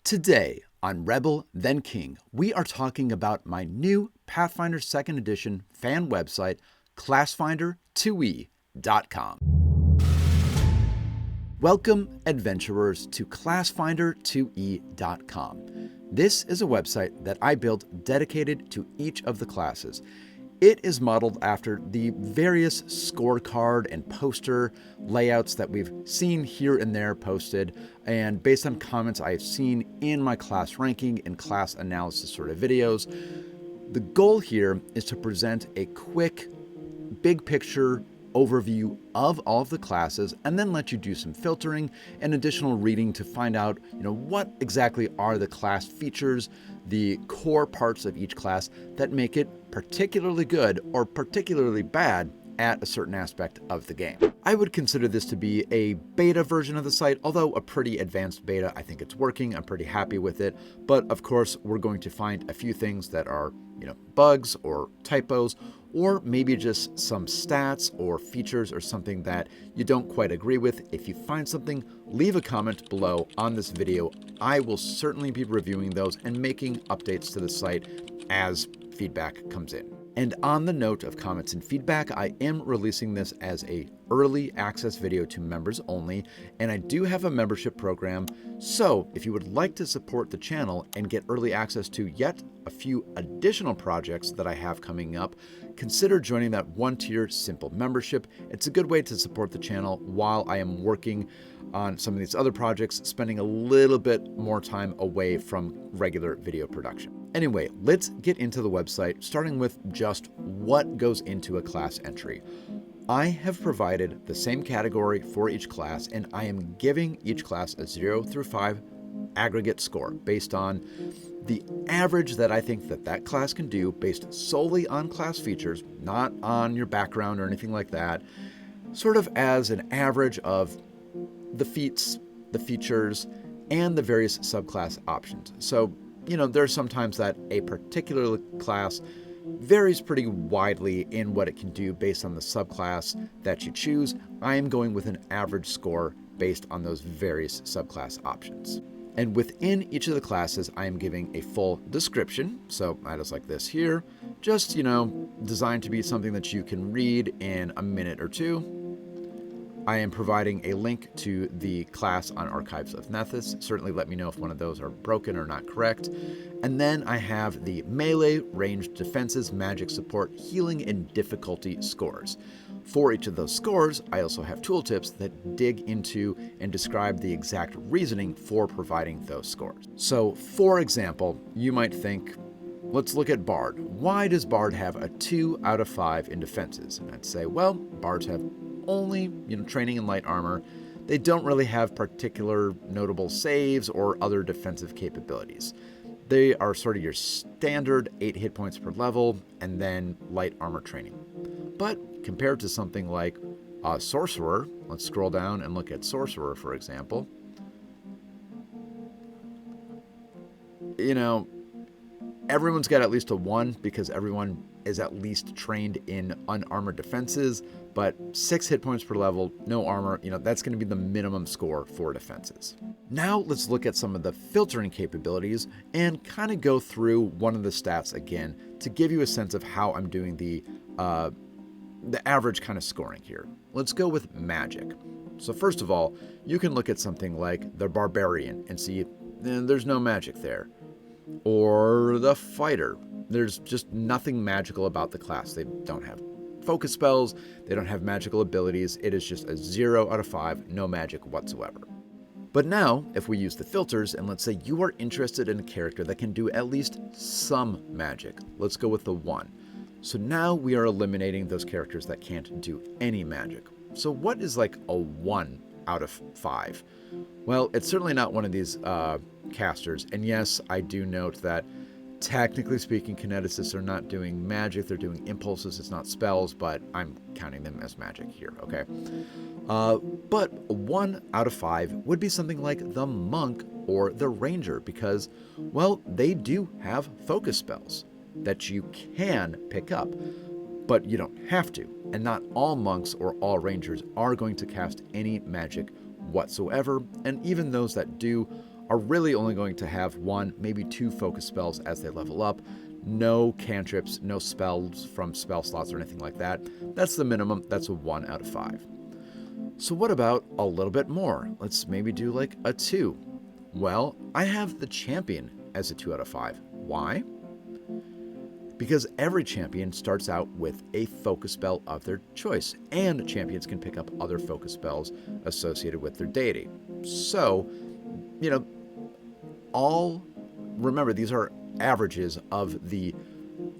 Today on Rebel Then King, we are talking about my new Pathfinder 2nd Edition fan website, classfinder2e.com. Welcome, adventurers, to classfinder2e.com. This is a website that I built dedicated to each of the classes. It is modeled after the various scorecard and poster layouts that we've seen here and there posted, and based on comments I've seen in my class ranking and class analysis sort of videos. The goal here is to present a quick, big picture overview of all of the classes and then let you do some filtering and additional reading to find out, what exactly are the class features, the core parts of each class that make it particularly good or particularly bad at a certain aspect of the game. I would consider this to be a beta version of the site, although a pretty advanced beta. I think it's working. I'm pretty happy with it. But of course, we're going to find a few things that are, bugs or typos, or maybe just some stats or features or something that you don't quite agree with. If you find something, leave a comment below on this video. I will certainly be reviewing those and making updates to the site as feedback comes in. And on the note of comments and feedback, I am releasing this as a early access video to members only, and I do have a membership program. So if you would like to support the channel and get early access to yet a few additional projects that I have coming up, consider joining that one-tier simple membership. It's a good way to support the channel while I am working on some of these other projects, spending a little bit more time away from regular video production. Anyway, let's get into the website, starting with just what goes into a class entry. I have provided the same category for each class, and I am giving each class a 0 through 5 aggregate score based on the average that I think that class can do based solely on class features, not on your background or anything like that, sort of as an average of the feats, the features, and the various subclass options. So, there's sometimes that a particular class varies pretty widely in what it can do based on the subclass that you choose. I am going with an average score based on those various subclass options. And within each of the classes, I am giving a full description. So I just like this here, just, designed to be something that you can read in a minute or two. I am providing a link to the class on Archives of Nethys. Certainly let me know if one of those are broken or not correct. And then I have the melee, ranged defenses, magic support, healing, and difficulty scores. For each of those scores, I also have tooltips that dig into and describe the exact reasoning for providing those scores. So, for example, you might think, let's look at Bard. Why does Bard have a 2 out of 5 in defenses? And I'd say, well, Bards have only, training in light armor. They don't really have particular notable saves or other defensive capabilities. They are sort of your standard 8 hit points per level and then light armor training. But compared to something like sorcerer, let's scroll down and look at sorcerer, for example. Everyone's got at least a 1 because everyone is at least trained in unarmored defenses, but 6 hit points per level, no armor, that's going to be the minimum score for defenses. Now let's look at some of the filtering capabilities and kind of go through one of the stats again to give you a sense of how I'm doing the average kind of scoring here. Let's go with magic. So first of all, you can look at something like the barbarian and see there's no magic there. Or the fighter. There's just nothing magical about the class. They don't have focus spells. They don't have magical abilities. It is just a 0 out of 5, no magic whatsoever. But now, if we use the filters, and let's say you are interested in a character that can do at least some magic. Let's go with the 1. So now we are eliminating those characters that can't do any magic. So what is like a 1 out of 5? Well, it's certainly not one of these casters. And yes, I do note that technically speaking, kineticists are not doing magic. They're doing impulses. It's not spells, but I'm counting them as magic here, okay? But 1 out of 5 would be something like the monk or the ranger because, well, they do have focus spells that you can pick up, but you don't have to. And not all monks or all rangers are going to cast any magic whatsoever, and even those that do are really only going to have 1, maybe 2 focus spells as they level up. No cantrips, no spells from spell slots or anything like that. That's the minimum. That's a 1 out of 5. So what about a little bit more? Let's maybe do like a 2. Well, I have the champion as a 2 out of 5. Why? Because every champion starts out with a focus spell of their choice, and champions can pick up other focus spells associated with their deity. So, remember, these are averages of the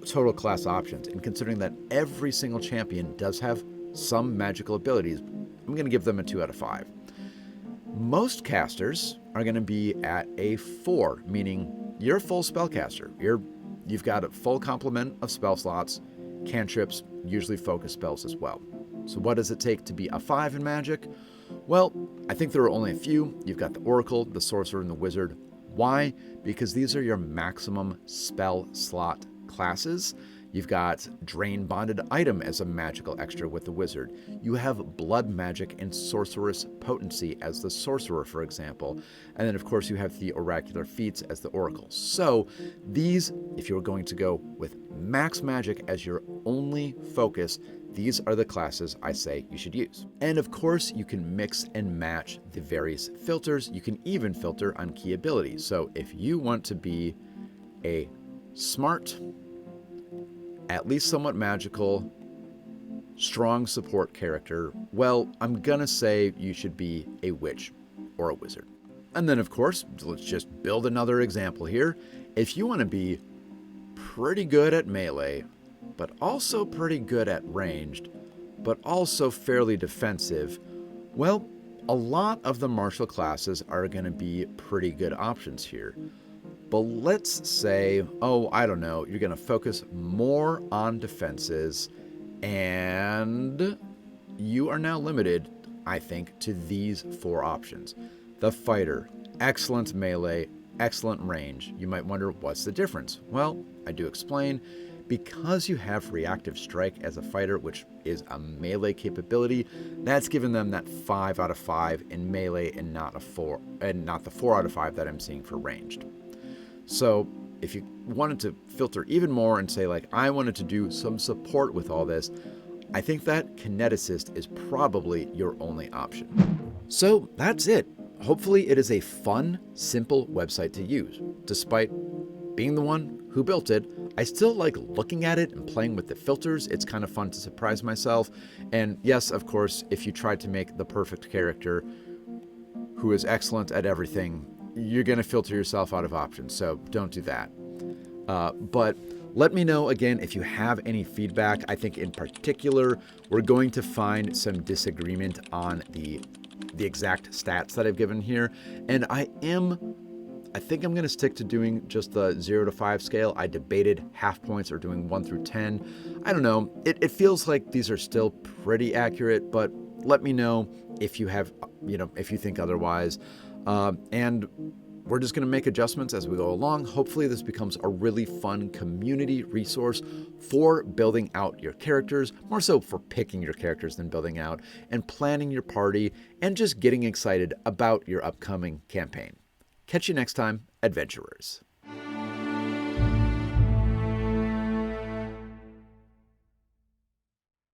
total class options, and considering that every single champion does have some magical abilities, I'm going to give them a 2 out of 5. Most casters are going to be at a 4, meaning you're a full spellcaster. You've got a full complement of spell slots, cantrips, usually focus spells as well. So what does it take to be a 5 in Magic? Well, I think there are only a few. You've got the Oracle, the Sorcerer, and the Wizard. Why? Because these are your maximum spell slot classes. You've got Drain Bonded Item as a magical extra with the Wizard. You have Blood Magic and Sorceress Potency as the Sorcerer, for example. And then, of course, you have the Oracular Feats as the Oracle. So these, if you're going to go with Max Magic as your only focus, these are the classes I say you should use. And of course, you can mix and match the various filters. You can even filter on key abilities. So if you want to be a smart, at least somewhat magical, strong support character, well, I'm gonna say you should be a witch or a wizard. And then, of course, let's just build another example here. If you want to be pretty good at melee, but also pretty good at ranged, but also fairly defensive, well, a lot of the martial classes are going to be pretty good options here. But let's say, I don't know, you're going to focus more on defenses, and you are now limited, I think, to these 4 options. The fighter, excellent melee, excellent range. You might wonder, what's the difference? Well, I do explain. Because you have reactive strike as a fighter, which is a melee capability, that's given them that 5 out of 5 in melee and not the 4 out of 5 that I'm seeing for ranged. So if you wanted to filter even more and say, like, I wanted to do some support with all this, I think that kineticist is probably your only option. So that's it. Hopefully it is a fun, simple website to use. Despite being the one who built it, I still like looking at it and playing with the filters. It's kind of fun to surprise myself. And yes, of course, if you tried to make the perfect character who is excellent at everything, you're going to filter yourself out of options. So don't do that. But let me know, again, if you have any feedback. I think in particular, we're going to find some disagreement on the exact stats that I've given here. And I think I'm going to stick to doing just the 0 to 5 scale. I debated half points or doing 1 through 10. I don't know. It feels like these are still pretty accurate, but let me know if you have, if you think otherwise. And we're just going to make adjustments as we go along. Hopefully this becomes a really fun community resource for building out your characters, more so for picking your characters than building out, and planning your party, and just getting excited about your upcoming campaign. Catch you next time, adventurers.